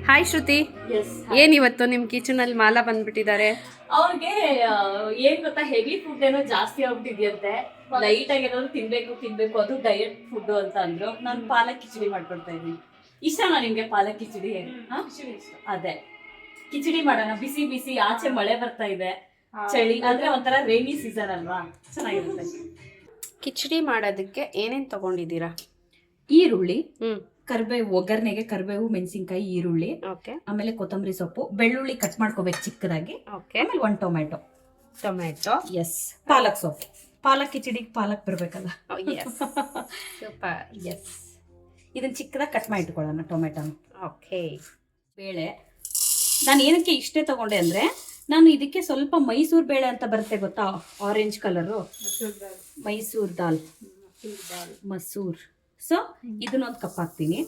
Hi ಶ್ರುತಿ, ಏನ್ ಇವತ್ತು ನಿಮ್ ಕಿಚನ್ ಅಲ್ಲಿ ಮಾಲಾ ಬಂದ್ಬಿಟ್ಟಿದ್ದಾರೆ. ಅವ್ರಿಗೆ ಏನ್ ಗೊತ್ತಾ, ಹೆವಿ ಫುಡ್ ಏನೋ ಜಾಸ್ತಿ ಆಗ್ಬಿಟ್ಟಿದ್ಯಂತೆ. ಲೈಟ್ ಆಗಿ ಏನಾದ್ರು ತಿನ್ಬೇಕು, ಅದು ಡಯಟ್ ಫುಡ್ ಅಂತ ಅಂದ್ರು. ನಾನು ಪಾಲಕ್ ಕಿಚಡಿ ಮಾಡ್ಕೊಡ್ತಾ ಇದ್ದೀನಿ. ಇಷ್ಟನಾ ನಿಮ್ಗೆ ಪಾಲಕ್ ಕಿಚಡಿ? ಅದೇ ಕಿಚಡಿ ಮಾಡೋಣ, ಬಿಸಿ ಬಿಸಿ. ಆಚೆ ಮಳೆ ಬರ್ತಾ ಇದೆ, ಚಳಿ ಅಂದ್ರೆ ಒಂಥರ ರೈನಿ ಸೀಸನ್ ಅಲ್ವಾ, ಚೆನ್ನಾಗಿರುತ್ತೆ. ಕಿಚಡಿ ಮಾಡೋದಕ್ಕೆ ಏನೇನ್ ತಗೊಂಡಿದ್ದೀರಾ? ಈರುಳ್ಳಿ, ಕರಿಬೇವು, ಒಗ್ಗರಣೆಗೆ ಕರಿಬೇವು, ಮೆಣಸಿನ್ಕಾಯಿ, ಈರುಳ್ಳಿ, ಆಮೇಲೆ ಕೊತ್ತಂಬರಿ ಸೊಪ್ಪು, ಬೆಳ್ಳುಳ್ಳಿ ಕಟ್ ಮಾಡ್ಕೋಬೇಕು ಚಿಕ್ಕದಾಗಿ, ಆಮೇಲೆ 1 ಟೊಮೆಟೊ. ಎಸ್, ಪಾಲಕ್ ಸೊಪ್ಪು. ಪಾಲಕ್ ಕಿಚಡಿಗೆ ಪಾಲಕ್ ಬರ್ಬೇಕಲ್ಲ. ಸೂಪರ್. ಎಸ್, ಇದನ್ನ ಚಿಕ್ಕದಾಗಿ ಕಟ್ ಮಾಡಿ ಇಟ್ಕೊಳ್ಳೋಣ ಟೊಮೆಟೊನ. ಓಕೆ. ಬೇಳೆ ನಾನು ಏನಕ್ಕೆ ಇಷ್ಟೇ ತಗೊಂಡೆ ಅಂದ್ರೆ, ನಾನು ಇದಕ್ಕೆ ಸ್ವಲ್ಪ ಮೈಸೂರು ಬೇಳೆ ಅಂತ ಬರುತ್ತೆ ಗೊತ್ತಾ, ಆರೆಂಜ್ ಕಲರು, ಮೈಸೂರ್ ದಾಲ್, ಮಸೂರ್. ಸೊ ಇದನ್ನೊಂದು ಕಪ್ ಹಾಕ್ತೀನಿ.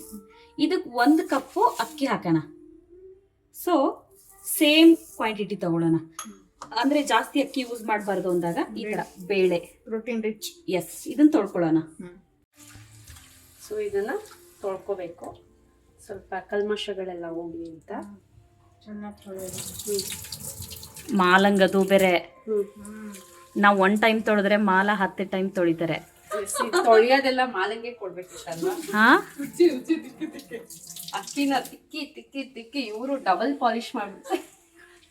ಇದಕ್ಕೆ 1 ಕಪ್ಪು ಅಕ್ಕಿ ಹಾಕೋಣ. ಸೊ ಸೇಮ್ ಕ್ವಾಂಟಿಟಿ ತಗೊಳ್ಳೋಣ, ಅಂದ್ರೆ ಜಾಸ್ತಿ ಅಕ್ಕಿ ಯೂಸ್ ಮಾಡಬಾರ್ದು ಅಂದಾಗ ಈ ತರ ಬೇಳೆ, ಪ್ರೋಟೀನ್ ರಿಚ್. ಎಸ್, ಇದನ್ನ ತೊಳ್ಕೊಳ್ಳೋಣ. ಸೊ ಇದನ್ನ ತೊಳ್ಕೊಬೇಕು, ಸ್ವಲ್ಪ ಕಲ್ಮಶಗಳೆಲ್ಲ ಹೋಗ್ಲಿ ಅಂತ. ಮಾಲಂಗದು ಬೇರೆ, ನಾವು 1 ಟೈಮ್ ತೊಳೆದ್ರೆ ಮಾಲ 10 ಟೈಮ್ ತೊಳಿತಾರೆ. ತೊಳೆಯೋದೆಲ್ಲ ಮಾಲಂಗೆ ಕೊಡ್ಬೇಕಿತ್ತಲ್ವಾ? ಅಕ್ಕಿನ ತಿಕ್ಕಿ ತಿಕ್ಕಿ ತಿಕ್ಕಿ ಇವರು ಡಬಲ್ ಪಾಲಿಶ್ ಮಾಡ್ಬಿಡ್ತಾರೆ.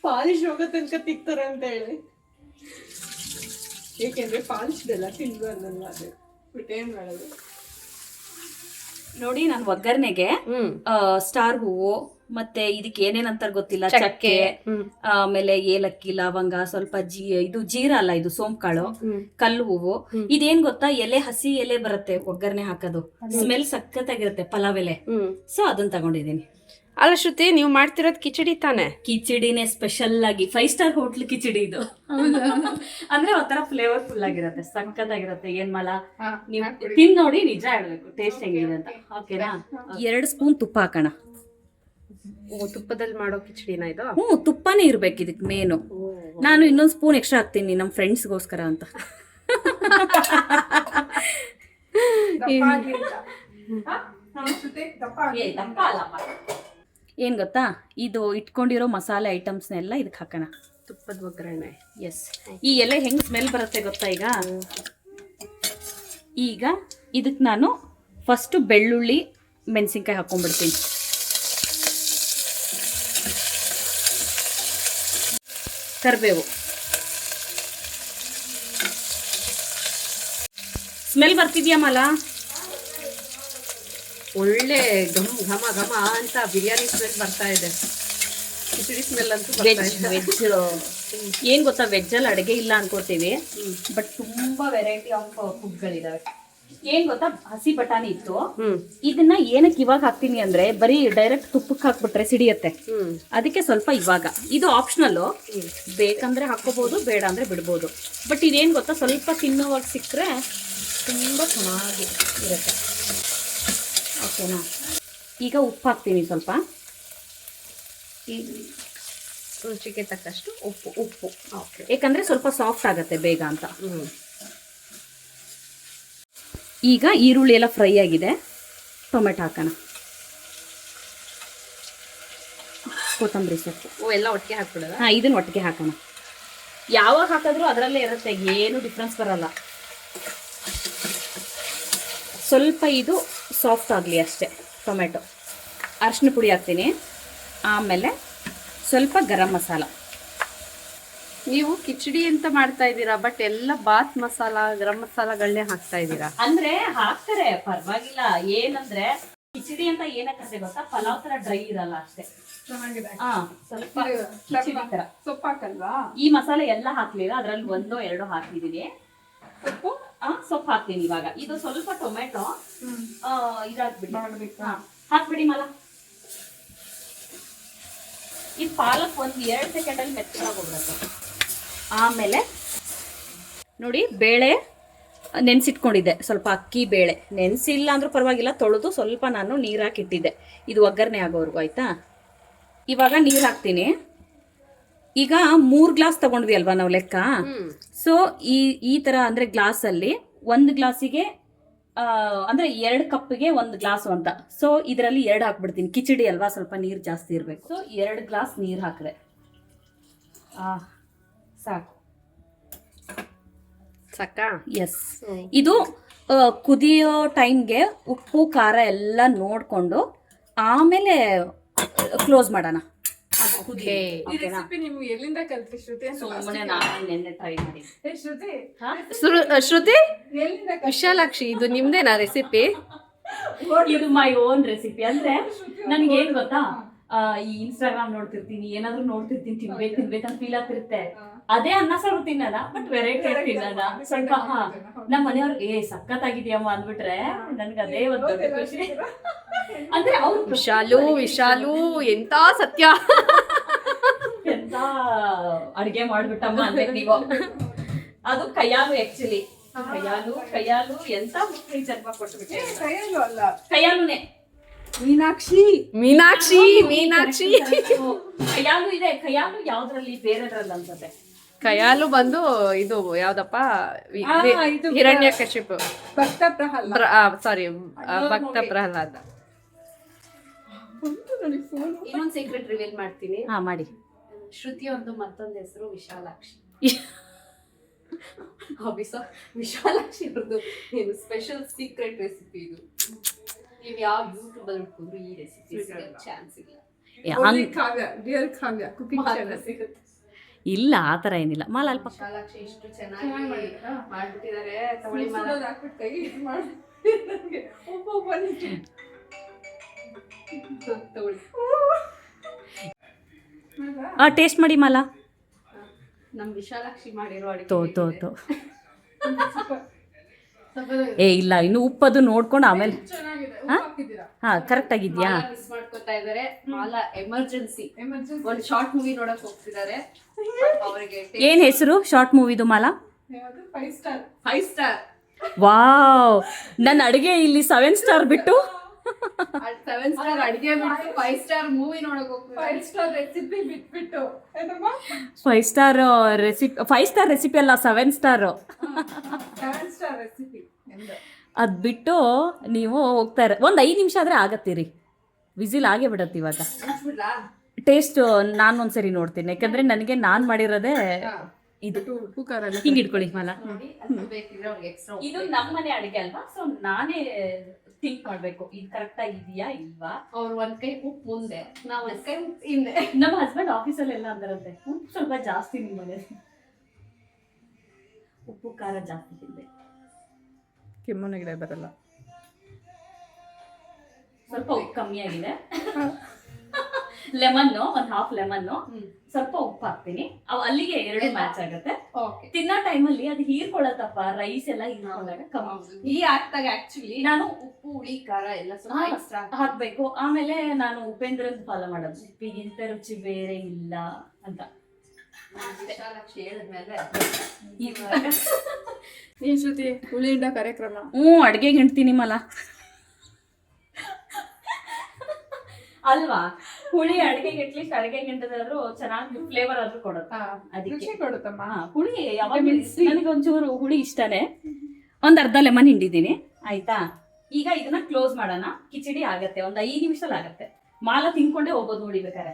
ಪಾಲಿಶ್ ಹೋಗೋ ತನಕ ತಿಕ್ತಾರೆ ಅಂತ ಹೇಳಿ, ಏಕೆಂದ್ರೆ ಪಾಲಿಶ್ ಎಲ್ಲ ತಿನ್ಬಾರ್ದಲ್ಲ, ಅದು ಏನ್ ಮಾಡೋದು. ನೋಡಿ, ನಾನು ಒಗ್ಗರಣೆಗೆ ಸ್ಟಾರ್ ಹೂವು, ಮತ್ತೆ ಇದಕ್ಕೆ ಏನೇನಂತಾರ ಗೊತ್ತಿಲ್ಲ, ಚಕ್ಕೆ, ಆಮೇಲೆ ಏಲಕ್ಕಿ, ಲವಂಗ, ಸ್ವಲ್ಪ ಇದು ಜೀರಾ ಅಲ್ಲ, ಇದು ಸೋಂಕಾಳು, ಕಲ್ಲು ಹೂವು. ಇದೇನ್ ಗೊತ್ತಾ, ಎಲೆ, ಹಸಿ ಎಲೆ ಬರುತ್ತೆ ಒಗ್ಗರಣೆ ಹಾಕೋದು, ಸ್ಮೆಲ್ ಸಖತ್ತಾಗಿರುತ್ತೆ, ಪಲಾವ್ ಎಲೆ. ಸೊ ಅದನ್ನ ತಗೊಂಡಿದ್ದೀನಿ. ಅಲ್ಲ ಶ್ರುತಿ, ನೀವು ಮಾಡ್ತಿರೋದು ಕಿಚಡಿ ತಾನೆ? ಕಿಚಡಿನೇ ಸ್ಪೆಷಲ್ ಆಗಿ 5 ಸ್ಟಾರ್ ಹೋಟ್ಲ್ ಕಿಚಡಿ ಇದು. ಅಂದ್ರೆ ಒಂಥರ ಫ್ಲೇವರ್ಫುಲ್ ಆಗಿರುತ್ತೆ, ಸಖತ್ತಾಗಿರುತ್ತೆ. ಏನ್ ಮಾಲ, ನೀವು ತಿಂದ್ ನೋಡಿ, ನಿಜ ಹೇಳ್ಬೇಕು ಟೇಸ್ಟ್ ಹೆಂಗಿದೆ ಅಂತ. ಓಕೆನಾ? 2 ಸ್ಪೂನ್ ತುಪ್ಪ ಹಾಕೋಣ. ತುಪ್ಪದಲ್ಲಿ ಮಾಡೋ ಕಿಚಡಿನ ಇದು? ತುಪ್ಪನೇ ಇರ್ಬೇಕು ಇದಕ್ಕೆ ಮೇನು. ನಾನು ಇನ್ನೊಂದು ಸ್ಪೂನ್ ಎಕ್ಸ್ಟ್ರಾ ಹಾಕ್ತೀನಿ ನಮ್ಮ ಫ್ರೆಂಡ್ಸ್ಗೋಸ್ಕರ ಅಂತ. ಏನ್ ಗೊತ್ತಾ, ಇದು ಇಟ್ಕೊಂಡಿರೋ ಮಸಾಲೆ ಐಟಮ್ಸ್ನೆಲ್ಲ ಇದಕ್ಕೆ ಹಾಕೋಣ. ತುಪ್ಪದ ಒಗ್ಗರಣೆ. ಎಸ್, ಈ ಎಲೆ ಹೆಂಗ್ ಸ್ಮೆಲ್ ಬರುತ್ತೆ ಗೊತ್ತಾ ಈಗ ಇದಕ್ಕೆ ನಾನು ಫಸ್ಟ್ ಬೆಳ್ಳುಳ್ಳಿ, ಮೆಣಸಿನ್ಕಾಯಿ ಹಾಕೊಂಡ್ಬಿಡ್ತೀನಿ. ಕರಿಬೇವು, ಸ್ಮೆಲ್ ಬರ್ತಿದ್ಯಾ ಮಾಲ? ಒಳ್ಳೆ ಘಮ ಘಮ ಅಂತ ಬಿರಿಯಾನಿ ಸ್ಮೆಲ್ ಬರ್ತಾ ಇದೆ. ಕಿಚಡಿ ಸ್ಮೆಲ್ ಅಂತೂ ವೆಜ್ ಏನ್ ಗೊತ್ತಾ, ವೆಜ್ ಅಲ್ಲಿ ಅಡುಗೆ ಇಲ್ಲ ಅನ್ಕೋತೀವಿ, ಬಟ್ ತುಂಬಾ ವೆರೈಟಿ ಆಫ್ ಫುಡ್ಗಳಿದಾವೆ. ಏನ್ ಗೊತ್ತಾ, ಹಸಿ ಬಟಾಣಿ ಇತ್ತು, ಇದನ್ನ ಏನಕ್ಕೆ ಇವಾಗ ಹಾಕ್ತೀನಿ ಅಂದ್ರೆ, ಬರೀ ಡೈರೆಕ್ಟ್ ತುಪ್ಪಕ್ಕೆ ಹಾಕ್ಬಿಟ್ರೆ ಸಿಡಿಯತ್ತೆ. ಅದಕ್ಕೆ ಸ್ವಲ್ಪ ಇವಾಗ, ಇದು ಆಪ್ಷನಲ್, ಬೇಕಂದ್ರೆ ಹಾಕೋಬಹುದು, ಬೇಡ ಅಂದ್ರೆ ಬಿಡ್ಬೋದು. ಬಟ್ ಇದೇನ್ ಗೊತ್ತಾ, ಸ್ವಲ್ಪ ತಿನ್ನೋವಾಗ ಸಿಕ್ಕರೆ ತುಂಬಾ ಚೆನ್ನಾಗಿ ಇರುತ್ತೆ. ಓಕೆನಾ? ಈಗ ಉಪ್ಪು ಹಾಕ್ತೀನಿ ಸ್ವಲ್ಪ, ರುಚಿಗೆ ತಕ್ಕಷ್ಟು ಉಪ್ಪು. ಯಾಕಂದ್ರೆ ಸ್ವಲ್ಪ ಸಾಫ್ಟ್ ಆಗತ್ತೆ ಬೇಗ ಅಂತ. ಈಗ ಈರುಳ್ಳಿ ಎಲ್ಲ ಫ್ರೈ ಆಗಿದೆ, ಟೊಮೆಟೊ ಹಾಕೋಣ, ಕೊತ್ತಂಬರಿ ಸೊಪ್ಪು ಎಲ್ಲ ಒಟ್ಟಿಗೆ ಹಾಕ್ಬಿಡೋಣ. ಇದನ್ನ ಒಟ್ಟಿಗೆ ಹಾಕೋಣ. ಯಾವಾಗ ಹಾಕಿದ್ರು ಅದರಲ್ಲೇ ಇರುತ್ತೆ, ಏನು ಡಿಫ್ರೆನ್ಸ್ ಬರಲ್ಲ. ಸ್ವಲ್ಪ ಇದು ಸಾಫ್ಟ್ ಆಗಲಿ ಅಷ್ಟೇ ಟೊಮೆಟೊ. ಅರಿಶಿನ ಪುಡಿ ಹಾಕ್ತೀನಿ, ಆಮೇಲೆ ಸ್ವಲ್ಪ ಗರಂ ಮಸಾಲ. ನೀವು ಕಿಚಡಿ ಅಂತ ಮಾಡ್ತಾ ಇದ್ದೀರಾ, ಬಟ್ ಎಲ್ಲ ಬಾತ್ ಮಸಾಲ, ಗರಂ ಮಸಾಲಗಳನ್ನೇ ಹಾಕ್ತಾ ಇದ್ದೀರಾ. ಅಂದ್ರೆ ಹಾಕ್ತಾರೆ, ಪರವಾಗಿಲ್ಲ. ಏನಂದ್ರೆ ಕಿಚಡಿ ಅಂತ ಏನಕ್ಕಂತೆ ಗೊತ್ತಾ, ಪಲಾವ್ ತರ ಡ್ರೈ ಇರಲ್ಲ ಅಷ್ಟೇ. ಚೆನ್ನಾಗಿದೆ. ಹಾ, ಸ್ವಲ್ಪ ಕಿಚಡಿ ತರ. ಸೊಪ್ಪು ಹಾಕಲ್ವಾ? ಈ ಮಸಾಲೆ ಎಲ್ಲ ಹಾಕ್ಲಿಲ್ಲ, ಅದ್ರಲ್ಲಿ 1-2 ಹಾಕಿದೀನಿ. ಸೊಪ್ಪು ಸೊಪ್ಪು ಹಾಕ್ತೀನಿ ಇವಾಗ. ಇದು ಸ್ವಲ್ಪ ಟೊಮೆಟೊ ಇದಾಕ್ಬಿಡಿ. ಹಾ, ಹಾಕ್ಬಿಡಿ ಮಲ. ಈ ಪಾಲಕ್ 1-2 ಸೆಕೆಂಡಲ್ಲಿ ಮೆತ್ತಗಾಗೋಗ್ಬಿಡುತ್ತೆ. ಆಮೇಲೆ ನೋಡಿ, ಬೇಳೆ ನೆನೆಸಿಟ್ಕೊಂಡಿದ್ದೆ, ಸ್ವಲ್ಪ ಅಕ್ಕಿ ಬೇಳೆ. ನೆನೆಸಿಲ್ಲ ಅಂದ್ರೂ ಪರವಾಗಿಲ್ಲ, ತೊಳೆದು ಸ್ವಲ್ಪ ನಾನು ನೀರು ಹಾಕಿಟ್ಟಿದ್ದೆ, ಇದು ಒಗ್ಗರಣೆ ಆಗೋವರೆಗೂ. ಆಯ್ತಾ, ಇವಾಗ ನೀರು ಹಾಕ್ತೀನಿ. ಈಗ 3 ಗ್ಲಾಸ್ ತಗೊಂಡ್ವಿ ಅಲ್ವಾ ನಾವು ಲೆಕ್ಕ. ಸೊ ಈ ತರ ಅಂದ್ರೆ ಗ್ಲಾಸಲ್ಲಿ 1 ಗ್ಲಾಸಿಗೆ ಅಂದ್ರೆ 2 ಕಪ್ಪಿಗೆ 1 ಗ್ಲಾಸ್ ಅಂತ. ಸೊ ಇದರಲ್ಲಿ 2 ಹಾಕ್ಬಿಡ್ತೀನಿ, ಕಿಚಡಿ ಅಲ್ವಾ, ಸ್ವಲ್ಪ ನೀರು ಜಾಸ್ತಿ ಇರಬೇಕು. ಸೊ 2 ಗ್ಲಾಸ್ ನೀರು ಹಾಕಿದೆ. ಸಾಕು. ಸಾಕಾ? ಎಸ್. ಇದು ಕುದಿಯೋ ಟೈಮ್ಗೆ ಉಪ್ಪು ಖಾರ ಎಲ್ಲ ನೋಡ್ಕೊಂಡು ಆಮೇಲೆ ಕ್ಲೋಸ್ ಮಾಡೋಣ. ಈ ರೆಸಿಪಿ ನೀವು ಎಲ್ಲಿಂದ ಕಲ್ತ್ರಿ ಶ್ರುತಿ? ಸುಮ್ಮನೆ ನಾನು ನೆನ್ನೆ ಟ್ರೈ ಮಾಡಿ. ಶ್ರುತಿ, ವಿಶಾಲಾಕ್ಷಿ, ಇದು ನಿಮ್ದೇನಾ ರೆಸಿಪಿ? ಇದು ಮೈ ಓನ್ ರೆಸಿಪಿ. ಅಂದ್ರೆ ನನ್ಗೆ ಏನ್ ಗೊತ್ತಾ, ಈ ಇನ್ಸ್ಟಾಗ್ರಾಮ್ ನೋಡ್ತಿರ್ತೀನಿ, ಏನಾದ್ರು ನೋಡ್ತಿರ್ತೀನಿ, ತಿನ್ಬೇಕಂತ ಫೀಲ್ ಆಗ್ತಿರುತ್ತೆ. ಅದೇ ಅನ್ನ ಸಾರು ತಿನ್ನಲ್ಲ, ಬಟ್ ವೆರೈಟಿ ತಿನ್ನಲ್ಲ ಸ್ವಲ್ಪ. ನಮ್ಮ ಮನೆಯವ್ರು ಸಖತ್ತಾಗಿದ್ಯಮ್ಮ ಅಂದ್ಬಿಟ್ರೆ ನನ್ಗೆ ಅದೇ ಒಂದು ದೊಡ್ಡ ಖುಷಿ. ಅಂದ್ರೆ ಅವ್ರು ವಿಶಾಲು ಎಂತ ಸತ್ಯ, ಎಂತ ಅಡ್ಗೆ ಮಾಡ್ಬಿಟ್ಟಮ್ಮ ಅಂದ್ರೆ ನೀವು. ಅದು ಕೈಯಾಲು, ಆಕ್ಚುಲಿ ಕೈಯಾಲು ಎಂತ ಮುಖ್ಯ ಜನ್ಮ ಕೊಟ್ಬಿಟ್ಟೆ. ಕೈಯಾಲುನೇ. ಮೀನಾಕ್ಷಿ ಕೈಯಾಲು ಇದೆ. ಕೈಯಾಲು ಯಾವ್ದ್ರಲ್ಲಿ, ಬೇರೆದ್ರಲ್ಲಿ ಅನ್ಸುತ್ತೆ. ಕಯಾಲು ಬಂದು ಇದು ಯಾವ್ದಪ್ಪ, ಹಿರಣ್ಯಕಶಿಪು, ಭಕ್ತ ಪ್ರಹ್ಲಾದ. ಇನ್ನೊಂದು ಸೀಕ್ರೆಟ್ ರಿವೀಲ್ ಮಾಡ್ತೀನಿ. ಮಾಡಿ. ಶ್ರುತಿ ಅವ್ರದ್ದು ಮತ್ತೊಂದು ಹೆಸರು ವಿಶಾಲಾಕ್ಷಿ. ವಿಶಾಲಾಕ್ಷಿ ಅವ್ರದ್ದು ಏನು ಸ್ಪೆಷಲ್ ಸೀಕ್ರೆಟ್ ರೆಸಿಪಿ ಇದು. ನೀವು ಯಾವ ಯೂಟ್ಯೂಬ್ ಅಲ್ಲಿ ಹುಡುಕಿದ್ರು ಈ ರೆಸಿಪಿ ಚಾನ್ಸ್ ಇಲ್ಲ. ಇಲ್ಲ, ಆ ಥರ ಏನಿಲ್ಲ. ಮಾಲ ಅಲ್ಪ ವಿಶಾಲಾಕ್ಷಿ ಇಷ್ಟು ಚೆನ್ನಾಗಿ ಮಾಡ್ಬಿಟ್ಟಿದ್ದಾರೆ. ಟೇಸ್ಟ್ ಮಾಡಿ ಮಾಲ. ನಮ್ ವಿಶಾಲಾಕ್ಷಿ ಮಾಡಿರೋ ತೋ ಇಲ್ಲ, ಇನ್ನು ಉಪ್ಪದು ನೋಡ್ಕೊಂಡು ಆಮೇಲೆ. ಕರೆಕ್ಟ್ ಆಗಿದ್ಯಾ? ಮಿಸ್ ಮಾಡ್ಕೊತಾ ಇದಾರೆ. ಮಾಲಾ ಎಮರ್ಜೆನ್ಸಿ ಒಂದು ಶಾರ್ಟ್ ಮೂವಿ ನೋಡಕ್ ಹೋಗ್ತಿದ್ದಾರೆ. ಅವರಿಗೆ ಏನ್ ಹೆಸರು ಶಾರ್ಟ್ ಮೂವಿದು ಮಾಲಾ? 5 ಸ್ಟಾರ್. ವಾವ್, ನನ್ನ ಅಡಿಗೆ ಇಲ್ಲಿ 7 ಸ್ಟಾರ್ ಬಿಟ್ಟು 7 ಸ್ಟಾರ್ ಅಡಿಗೆ ಬಿಟ್ಟು 5 ಸ್ಟಾರ್ ಮೂವಿ ನೋಡಕ್ ಹೋಗ್ತಿದ್ದಾರೆ. 5 ಸ್ಟಾರ್ ರೆಸಿಪಿ ಬಿಟ್ಬಿಟ್ಟು 5 ಸ್ಟಾರ್ ರೆಸಿಪಿ, 5 ಸ್ಟಾರ್ ರೆಸಿಪಿ ಅಲ್ಲ, 7 ಸ್ಟಾರ್ ರೆಸಿಪಿ. ಅದು ಬಿಟ್ಟು ನೀವು ಹೋಗ್ತಾರೆ. ಒಂದು 5 ನಿಮಿಷ ಆದರೆ ಆಗತ್ತೀರಿ, ವಿಸಿಲ್ ಆಗೇ ಬಿಡತ್ತೆ. ಇವಾಗ ಟೇಸ್ಟ್ ನಾನು ಒಂದ್ಸರಿ ನೋಡ್ತೀನಿ, ಯಾಕಂದ್ರೆ ನನಗೆ ನಾನು ಮಾಡಿರೋದೇ ಇದು. ಹಿಂಗೆ ಇಟ್ಕೊಳ್ಳಿ ಮಾಲ. ಇದು ನಮ್ಮ ಮನೆ ಅಡುಗೆ ಅಲ್ವಾ, ಸೊ ನಾನೇ ಥಿಂಕ್ ಮಾಡಬೇಕು, ಇದು ಕರೆಕ್ಟ್ ಆಗಿದೆಯಾ ಇಲ್ವಾ. ಅವ್ರು ಒಂದ್ ಕೈ ಉಪ್ಪು ಮುಂದೆ, ನಾವು ಒಂದ್ ಕೈ ಉಪ್ಪು ಹಿಂದೆ. ನಮ್ಮ ಹಸ್ಬೆಂಡ್ ಆಫೀಸಲ್ಲೆಲ್ಲ ಅಂದರಂತೆ, ಉಪ್ಪು ಸ್ವಲ್ಪ ಜಾಸ್ತಿ ನಿಮ್ಮ ಮನೇಲಿ, ಉಪ್ಪು ಖಾರ ಜಾಸ್ತಿ ತಿಂದೆ, ಕೆಮ್ಮು ನೆಗಡಿ ಬರಲ್ಲ. ಸ್ವಲ್ಪ ಉಪ್ಪು ಕಮ್ಮಿ ಆಗಿದೆ. ಲೆಮನ್ನು, ಒಂದು ಹಾಫ್ ಲೆಮನ್ನು, ಸ್ವಲ್ಪ ಉಪ್ಪು ಹಾಕ್ತೀನಿ. ಅವು ಅಲ್ಲಿಗೆ 2 ಮ್ಯಾಚ್ ಆಗುತ್ತೆ. ತಿನ್ನೋ ಟೈಮಲ್ಲಿ ಅದು ಹೀರ್ಕೊಳ್ಳತ್ತಪ್ಪ, ರೈಸ್ ಎಲ್ಲ ಹೀರ್ಕೊಂಡಾಗ ಕಮ್ಮಿ ಈ ಆಗ್ತಾಗ ಆಕ್ಚುಲಿ ನಾನು ಉಪ್ಪು ಹುಳಿ ಖಾರ ಎಲ್ಲ ಸ್ವಲ್ಪ ಎಕ್ಸ್ಟ್ರಾ ಹಾಕ್ಬೇಕು. ಆಮೇಲೆ ನಾನು ಉಪೇಂದ್ರನ್ ಫಾಲೋ ಮಾಡೋದು, ಉಪ್ಪಿಗಿಂತ ರುಚಿ ಬೇರೆ ಇಲ್ಲ ಅಂತ. ವಿಶಾಲಾಕ್ಷಿ ಹೇಳಿದ್ಮೇಲೆ ಏನ್ ಶ್ರುತಿ, ಹುಳಿಯಿಂದ ಕಾರ್ಯಕ್ರಮ. ಅಡ್ಗೆಗೆ ಹಿಂಡ್ತೀನಿ ಮಲ ಅಲ್ವಾ. ಹುಳಿ ಅಡ್ಗೆಗೆ ಅಟ್ಲೀಸ್ಟ್ ಅಡ್ಗೆಗೆ ಹಿಂಡಿದ್ರಾದ್ರೂ ಚೆನ್ನಾಗಿ ಫ್ಲೇವರ್ ಆದ್ರೂ ಕೊಡುತ್ತೆ. ಅದಕ್ಕೆ ಕೊಡುತ್ತಮ್ಮ ಹುಳಿ ಯಾವಾಗ ನನಗೆ ಒಂಚೂರು ಹುಳಿ ಇಷ್ಟನೇ. ಒಂದ್ ಅರ್ಧ ಲೆಮನ್ ಹಿಂಡಿದ್ದೀನಿ. ಆಯ್ತಾ, ಈಗ ಇದನ್ನ ಕ್ಲೋಸ್ ಮಾಡೋಣ. ಕಿಚಡಿ ಆಗತ್ತೆ, ಒಂದು 5 ನಿಮಿಷದಲ್ಲಿ ಆಗತ್ತೆ. ಮಾಲ ತಿನ್ಕೊಂಡೇ ಹೋಗೋದು ನೋಡಿ ಬೇಕಾರೆ.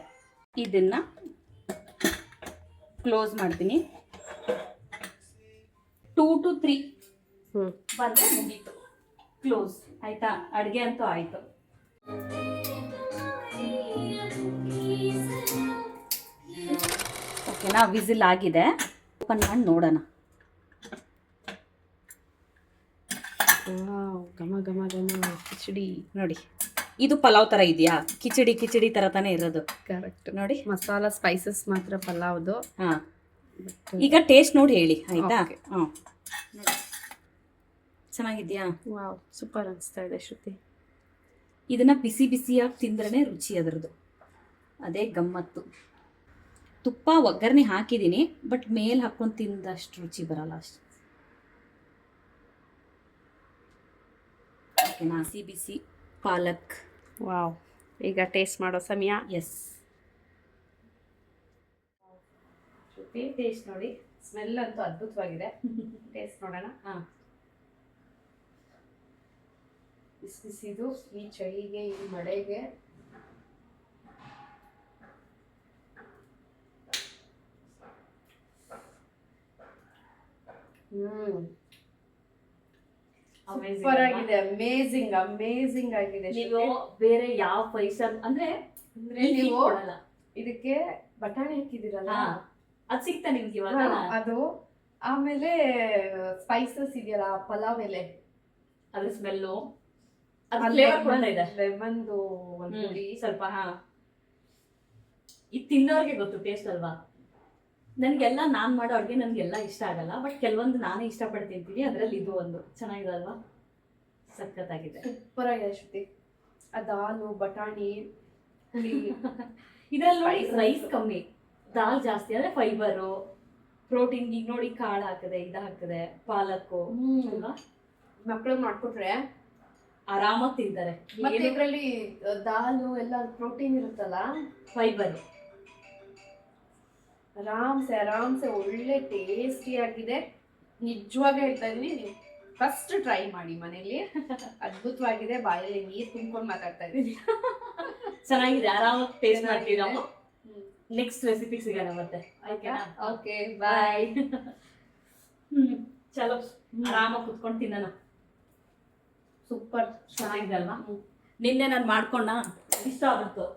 ಇದನ್ನ ಕ್ಲೋಸ್ ಮಾಡ್ತೀನಿ. 2 to 3 ಬಂದ್ರೆ ಮುಗೀತು, ಕ್ಲೋಸ್. ಆಯ್ತಾ, ಅಡ್ಗೆ ಅಂತೂ ಆಯ್ತು. ಓಕೆನಾ, ವಿಸಿಲ್ ಆಗಿದೆ. ಓಪನ್ ಮಾಡಿ ನೋಡೋಣ. ಘಮ ಘಮ ಘಮ ಕಿಚಡಿ ನೋಡಿ, ಇದು ಪಲಾವ್ ತರ ಇದೆಯಾ? ಕಿಚಡಿ ಕಿಚಡಿ ತರ ತಾನೇ ಇರೋದು ಕರೆಕ್ಟ್. ನೋಡಿ. ಮಸಾಲಾ ಸ್ಪೈಸಸ್ ಮಾತ್ರ ಪಲಾವ್ದು. ಹಾ, ಈಗ ಟೇಸ್ಟ್ ನೋಡಿ ಹೇಳಿ ಆಯ್ತಾ? Okay. ಹ್ಞೂ, ಚೆನ್ನಾಗಿದ್ಯಾ? ವಾವ್, ಸೂಪರ್ ಅನಿಸ್ತಾ ಇದೆ ಶ್ರುತಿ. ಇದನ್ನ ಬಿಸಿ ಬಿಸಿಯಾಗಿ ತಿಂದ್ರೇ ರುಚಿ ಅದರದ್ದು, ಅದೇ ಗಮ್ಮತ್ತು. ತುಪ್ಪ ಒಗ್ಗರಣೆ ಹಾಕಿದ್ದೀನಿ, ಬಟ್ ಮೇಲೆ ಹಾಕ್ಕೊಂಡು ತಿಂದಷ್ಟು ರುಚಿ ಬರಲ್ಲ ಅಷ್ಟು. ಓಕೆನಾ? ಬಿಸಿ ಬಿಸಿ ಪಾಲಕ್. ವಾವ್, ಈಗ ಟೇಸ್ಟ್ ಮಾಡೋ ಸಮಯ. ಎಸ್, ಶ್ರುತಿ ಟೇಸ್ಟ್ ನೋಡಿ. ಸ್ಮೆಲ್ ಅಂತೂ ಅದ್ಭುತವಾಗಿದೆ. ಟೇಸ್ಟ್ ನೋಡೋಣ. ಹಾಂ, ಬಿಸಿ ಬಿಸಿದು ಈ ಚಳಿಗೆ, ಈ ಮಳೆಗೆ. ಸೂಪರ್ ಆಗಿದೆ. ಅಮೇಝಿಂಗ್ ಅಮೇಝಿಂಗ್ ಆಗಿದೆ. ನೀವು ಬೇರೆ ಯಾವ ಪೈಸಾ ಅಂದ್ರೆ ಅಂದ್ರೆ ನೀವು ಇದಕ್ಕೆ ಬಟಾಣಿ ಹಾಕಿದಿರಲ್ಲ, ಅದು ಸಿಗ್ತಾ ನಿಮ್ಗೆ ಇವಾಗ? ಅದು ಆಮೇಲೆ ಸ್ಪೈಸಸ್ ಇದೆಯಲ್ಲ, ಪಲಾವ್ ಎಲೆ, ಅದ್ರ ಸ್ಮೆಲ್ಲು, ಅದು ಫ್ಲೇವರ್ ಕೊಡ್ತಾ ಇದೆ. ಲೆಮನ್ದು ಒಂದು ಪುಡಿ ಸ್ವಲ್ಪ. ಹಾ, ಇದು ತಿನ್ನೋರ್ಗೆ ಗೊತ್ತು ಟೇಸ್ಟ್ ಅಲ್ವಾ? ನನಗೆಲ್ಲ ನಾನು ಮಾಡೋ ಅಡುಗೆ ನನಗೆಲ್ಲ ಇಷ್ಟ ಆಗಲ್ಲ, ಬಟ್ ಕೆಲವೊಂದು ನಾನೇ ಇಷ್ಟಪಟ್ಟು ತಿಂತೀನಿ. ಅದರಲ್ಲಿ ಇದು ಒಂದು ಚೆನ್ನಾಗಿದೆ ಅಲ್ವಾ? ಸಖತ್ತಾಗಿದೆ. ಸೂಪರ್ ಆಗಿದೆ ಶ್ರುತಿ. ದಾಲು, ಬಟಾಣಿ, ಪುಡಿ. ಇದರಲ್ಲಿ ರೈಸ್ ಕಮ್ಮಿ, ದಾಲ್ ಜಾಸ್ತಿ. ಅಂದ್ರೆ ಫೈಬರು, ಪ್ರೋಟೀನ್. ಈಗ ನೋಡಿ, ಕಾಳು ಹಾಕಿದೆ, ಇದು ಹಾಕಿದೆ, ಪಾಲಕ್ಕು ಅಲ್ವಾ? ಮಕ್ಕಳು ಮಾಡ್ಕೊಟ್ರೆ ಆರಾಮಾಗಿ ತಿಂತಾರೆ. ಮತ್ತೆ ಇದರಲ್ಲಿ ದಾಲು ಎಲ್ಲ ಪ್ರೋಟೀನ್ ಇರುತ್ತಲ್ಲ, ಫೈಬರ್. ಆರಾಮ್ಸೆ ಒಳ್ಳೆ ಟೇಸ್ಟಿ ಆಗಿದೆ. ನಿಜವಾಗ ಹೇಳ್ತಾ ಇದೀನಿ, ನೀವು ಫಸ್ಟ್ ಟ್ರೈ ಮಾಡಿ ಮನೇಲಿ. ಅದ್ಭುತವಾಗಿದೆ. ಬಾಯಲ್ಲಿ ನೀರು ತುಂಬ್ಕೊಂಡು ಮಾತಾಡ್ತಾ ಇದೀನಿ. ಚೆನ್ನಾಗಿದೆ, ಆರಾಮಾಗಿ ಟೇಸ್ಟ್ ಮಾಡ್ತೀವಿ ನಾವು. ನೆಕ್ಸ್ಟ್ ರೆಸಿಪಿ ಸಿಗೋಣ ಮತ್ತೆ. ಓಕೆ, ಬಾಯ್. ಚಲೋ, ಆರಾಮಾಗಿ ಕುತ್ಕೊಂಡು ತಿನ್ನೋಣ. ಸೂಪರ್ ಚೆನ್ನಾಗಿದೆ ಅಲ್ವಾ? ನಿನ್ನೆ ನಾನು ಮಾಡ್ಕೊಂಡ, ಇಷ್ಟ ಆಗುತ್ತೋ